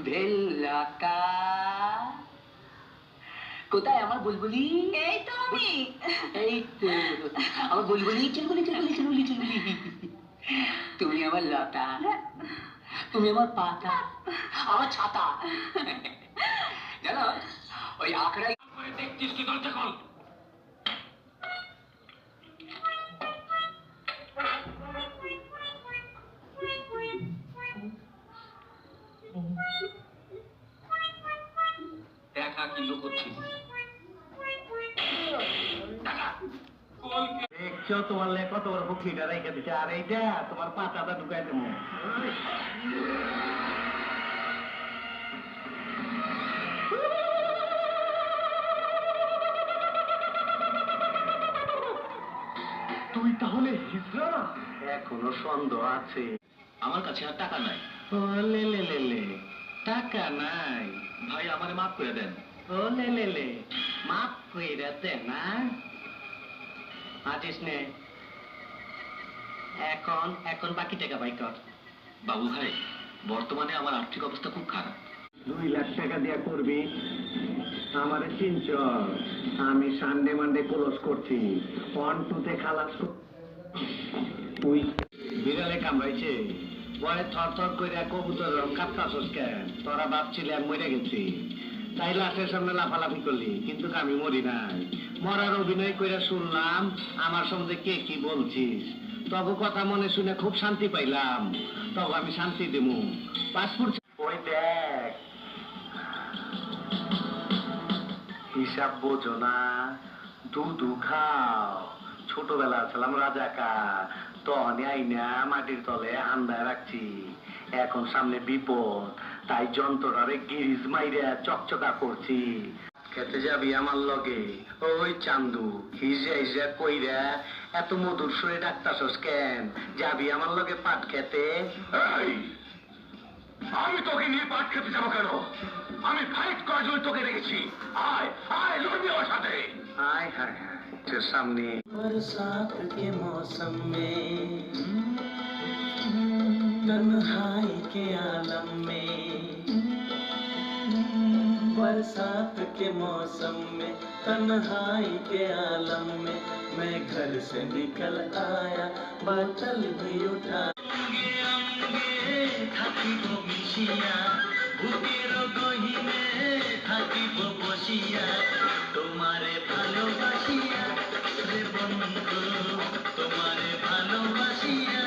বেল্লাকা কোথায় আমার বুলবুলি? এই তো আমি। এই তো আমার বুলবুলি, চুলবুলি চুলবুলি চুলবুলি চুলবুলি। তুমি আমার লতা, তুমি আমার পাতা, আমার ছাতা। জানো ওই আখড়াই দেখছিস কি দরজা খোল। দেখা কি লুকোচ্ছিস? দেখছো তোমার লে কত বড় বকরিটা রেখে দিচ্ছে, আর এইটা তোমার পাতাটা ঢুকাই দেবো। তুই তাহলে হিজড়া না? এখনো সন্দেহ আছে। আমার কাছে আর টাকা নাই। ও লে লে লে লে, টাকা নাই? ভাই আমারে মাফ করে দেন। ও লে লে লে, মাফ কইরা দে না। আজিস নে, এখন এখন বাকি টাকা বাই কর। বাবু ভাই, বর্তমানে আমার আর্থিক অবস্থা খুব খারাপ। 2 লাখ টাকা দিয়া করবি? আমারে চিনচ, আমি সানডে মানডে ক্লোজ করছি, 1-2 খালাস। তুই বিড়ালে কামড়াইছে, পরে থর থর করে কবুতর কাঁপতাছস কেন? তোরা ভাবছিলি আমি মরে গেছি, তাই লাশের সামনে লাফালাফি করলি, কিন্তু আমি মরি নাই। মরার অভিনয় করে শুনলাম আমার সম্বন্ধে কে কি বলছিস, তবু কথা মনে শুনে খুব শান্তি পাইলাম, তবে আমি শান্তি দেবো। পাসপোর্ট ওই দেখ, হিসাব বোঝো না, দুধু খাও। ছোটবেলা ছিলাম রাজাকার, তখন আইনা মাটির তলে আন্দায় রাখছি। এখন সামনে বিপদ, তাই যন্ত্রটারে গিরিজ মাইরে চকচকা করছি। খেতে যাবি আমার লগে? ওই চান্দু হিজা হিজা কইরা এত মধুর সুরে ডাকতাছস কেন? যাবি আমার লগে পাট খেতে? আমি তোকে নিয়ে পাট খেতে যাবো কেন? আমি ফাইট করার জন্য তোকে রেখেছি। আয় আয়, লড়বি আমার সাথে। हाय हाय हाय, सामने बरसात के मौसम में, तन्हाई के आलम में, बरसात के मौसम में, तन्हाई के आलम में, मैं घर से निकल आया, बोतल भी उठा। अंगे अंगे থাকিব মিশিয়া, বুকের গহিনে থাকিব বসিয়া, তোমারে ভালোবাসিয়া রে বন্ধু, তোমারে ভালোবাসিয়া।